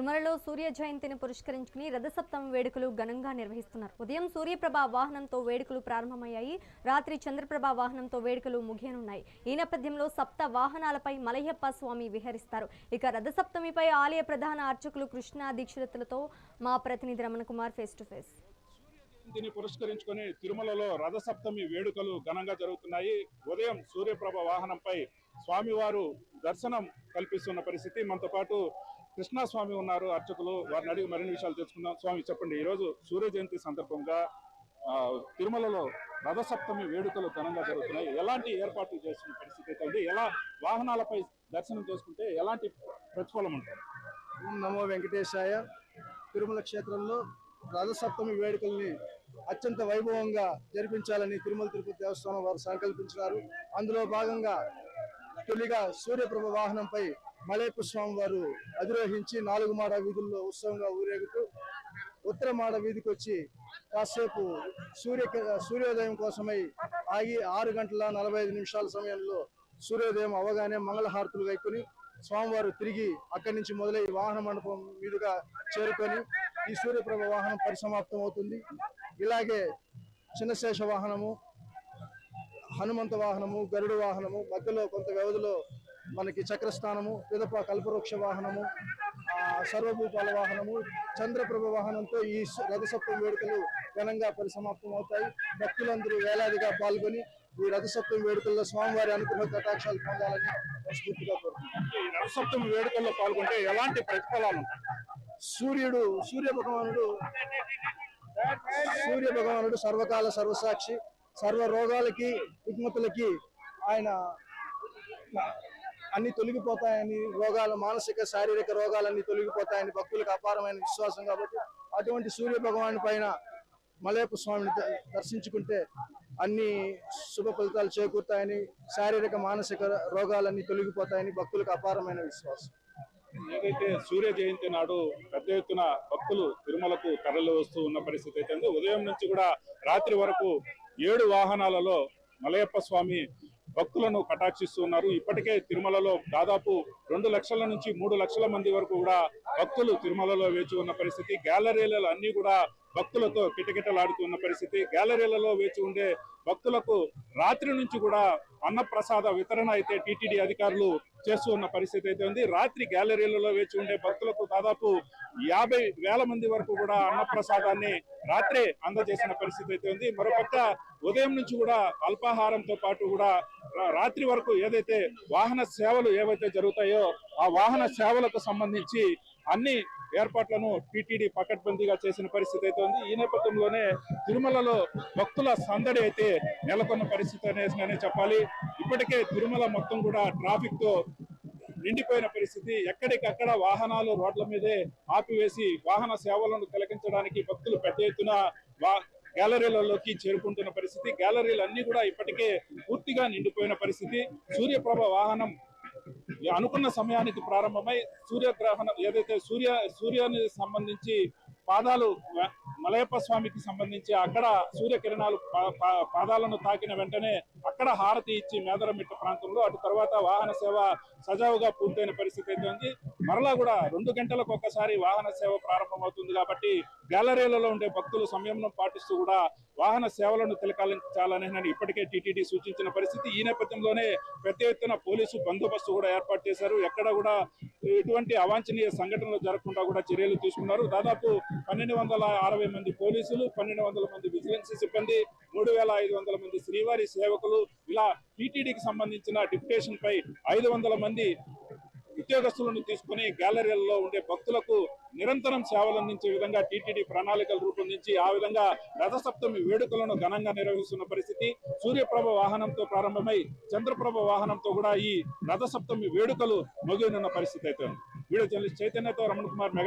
తిరుమలలో సూర్య జయంతిని పురస్కరించుకుని రథసప్తమి వేడుకలు ఘనంగా నిర్వహిస్తున్నారు. ఉదయం సూర్యప్రభ వాహనంతో వేడుకలు ప్రారంభమయ్యాయి. రాత్రి చంద్రప్రభ వాహనంతో వేడుకలు ముగియనున్నాయి. ఈ నేపథ్యంలో సప్త వాహనాలపై మలయప్ప స్వామి విహరిస్తారు. ఇక రథసప్తమిపై ఆలయ ప్రధాన అర్చకులు కృష్ణ దీక్షితులతో మా ప్రతినిధి Ramana Kumar face to face. దీన్ని పురస్కరించుకొని తిరుమలలో రథసప్తమి వేడుకలు ఘనంగా జరుగుతున్నాయి. ఉదయం సూర్యప్రభ వాహనంపై స్వామివారు దర్శనం కల్పిస్తున్న పరిస్థితి. మనతో పాటు కృష్ణస్వామి ఉన్నారు, అర్చకులు. వారిని అడిగి మరిన్ని విషయాలు తెలుసుకుందాం. స్వామి, చెప్పండి, ఈరోజు సూర్య జయంతి సందర్భంగా తిరుమలలో రథసప్తమి వేడుకలు ఘనంగా జరుగుతున్నాయి. ఎలాంటి ఏర్పాట్లు చేస్తున్న పరిస్థితి అయితే ఎలా వాహనాలపై దర్శనం చేసుకుంటే ఎలాంటి ప్రతిఫలం ఉంటుంది? నమో వెంకటేశాయ. తిరుమల క్షేత్రంలో రథసప్తమి వేడుకల్ని అత్యంత వైభవంగా జరిపించాలని తిరుమల తిరుపతి దేవస్థానం వారు సంకల్పించినారు. అందులో భాగంగా తొలిగా సూర్యప్రభ వాహనంపై మలయప్ప స్వామి వారు అధిరోహించి 4 మాడ వీధుల్లో ఉత్సవంగా ఊరేగుతూ ఉత్తర మాడ వీధికి వచ్చి కాసేపు సూర్యోదయం కోసమై ఆగి 6 గంటల 45 నిమిషాల సమయంలో సూర్యోదయం అవగానే మంగళహారతులు వైపుని స్వామివారు తిరిగి అక్కడి నుంచి మొదలై వాహన మండపం మీదుగా చేరుకొని ఈ సూర్యప్రభ వాహనం పరిసమాప్తం అవుతుంది. ఇలాగే చిన్నశేష వాహనము, హనుమంత వాహనము, గరుడు వాహనము, మధ్యలో కొంత వ్యవధిలో మనకి చక్రస్థానము, పిదప కల్పవృక్ష వాహనము, సర్వభూపాల వాహనము, చంద్రప్రభ వాహనంతో ఈ రథసప్తమి వేడుకలు ఘనంగా పరిసమాప్తం అవుతాయి. భక్తులందరూ వేలాదిగా పాల్గొని ఈ రథసప్తమి వేడుకల్లో స్వామివారి అనుగ్రహ కటాక్షాలు పొందాలని స్ఫూర్తిగా కోరుతున్నాను. ఈ రథసప్తమి వేడుకల్లో పాల్గొంటే ఎలాంటి ప్రతిఫలాలు? సూర్య భగవానుడు సర్వకాల సర్వసాక్షి, సర్వ రోగాలకి రుగ్మతులకి ఆయన అన్ని తొలగిపోతాయని, మానసిక శారీరక రోగాలన్నీ తొలగిపోతాయని భక్తులకు అపారమైన విశ్వాసం. కాబట్టి అటువంటి సూర్య భగవాని పైన మలయప్ప స్వామిని దర్శించుకుంటే అన్ని శుభ ఫలితాలు చేకూరుతాయని, శారీరక మానసిక రోగాలన్నీ తొలగిపోతాయని భక్తులకు అపారమైన విశ్వాసం. ఏదైతే సూర్య జయంతి నాడు పెద్ద ఎత్తున భక్తులు తిరుమలకు తరలి వస్తూ ఉన్న పరిస్థితి అయితే ఉదయం నుంచి కూడా రాత్రి వరకు 7 వాహనాలలో మలయప్ప స్వామి భక్తులను కటాక్షిస్తూ ఉన్నారు. ఇప్పటికే తిరుమలలో దాదాపు 2 లక్షల నుంచి 3 లక్షల మంది వరకు కూడా భక్తులు తిరుమలలో వేచి ఉన్న పరిస్థితి. గ్యాలరీలలో అన్ని కూడా భక్తులతో కిటకిటలాడుతున్న పరిస్థితి. గ్యాలరీలలో వేచి ఉండే భక్తులకు రాత్రి నుంచి కూడా అన్నప్రసాద వితరణ అయితే టీటీడీ అధికారులు చేస్తూ ఉన్న పరిస్థితి అయితే ఉంది. రాత్రి గ్యాలరీలలో వేచి ఉండే భక్తులకు దాదాపు 50,000 మంది వరకు కూడా అన్నప్రసాదాన్ని రాత్రే అందజేసిన పరిస్థితి అయితే ఉంది. మరోపక్క ఉదయం నుంచి కూడా అల్పాహారంతో పాటు కూడా రాత్రి వరకు ఏదైతే వాహన సేవలు ఏవైతే జరుగుతాయో ఆ వాహన సేవలకు సంబంధించి అన్ని ఏర్పాట్లను టీటీడీ పకడ్బందీగా చేసిన పరిస్థితి అయితే ఉంది. ఈ నేపథ్యంలోనే తిరుమలలో భక్తుల సందడి అయితే నెలకొన్న పరిస్థితి అనేసి చెప్పాలి. ఇప్పటికే తిరుమల మొత్తం కూడా ట్రాఫిక్ తో నిండిపోయిన పరిస్థితి. ఎక్కడికక్కడ వాహనాలు రోడ్ల మీదే ఆపివేసి వాహన సేవలను తిలకించడానికి భక్తులు పెద్ద ఎత్తున గ్యాలరీలలోకి చేరుకుంటున్న పరిస్థితి. గ్యాలరీలు అన్ని కూడా ఇప్పటికే పూర్తిగా నిండిపోయిన పరిస్థితి. సూర్యప్రభ వాహనం అనుకున్న సమయానికి ప్రారంభమై సూర్యగ్రహణం ఏదైతే సూర్యానికి సంబంధించి పాదాలు మలయప్ప స్వామికి సంబంధించి అక్కడ సూర్యకిరణాలు పాదాలను తాకిన వెంటనే అక్కడ హారతి ఇచ్చి మేదరమిట్ట ప్రాంతంలో అటు తర్వాత వాహన సేవ సజావుగా పూర్తయిన పరిస్థితి అయితే ఉంది. మరలా కూడా 2 గంటలకు ఒక్కసారి వాహన సేవ ప్రారంభమవుతుంది. కాబట్టి గ్యాలరీలలో ఉండే భక్తులు సంయమనం పాటిస్తూ కూడా వాహన సేవలను తిలకించాలని ఇప్పటికే టీటీడీ సూచించిన పరిస్థితి. ఈ నేపథ్యంలోనే పెద్ద ఎత్తున పోలీసు బందోబస్తు కూడా ఏర్పాటు చేశారు. ఎక్కడ కూడా ఎటువంటి అవాంఛనీయ సంఘటనలు జరగకుండా కూడా చర్యలు తీసుకున్నారు. దాదాపు 1260 మంది పోలీసులు, 1200 మంది విజిలెన్స్ సిబ్బంది, 3500 మంది శ్రీవారి సేవకులు, ఇలా టీటీడీకి సంబంధించిన డిప్యుటేషన్ పై 500 మంది ఉద్యోగస్తులను తీసుకుని గ్యాలరీలలో ఉండే భక్తులకు నిరంతరం సేవలు అందించే విధంగా టీటీడీ ప్రణాళికలు రూపొందించి ఆ విధంగా రథసప్తమి వేడుకలను ఘనంగా నిర్వహిస్తున్న పరిస్థితి. సూర్యప్రభ వాహనంతో ప్రారంభమై చంద్రప్రభ వాహనంతో కూడా ఈ రథసప్తమి వేడుకలు ముగియనున్న పరిస్థితి అయితే. వీడియో జర్నలిస్ట్ చైతన్యతో రమణ కుమార్, మెగా.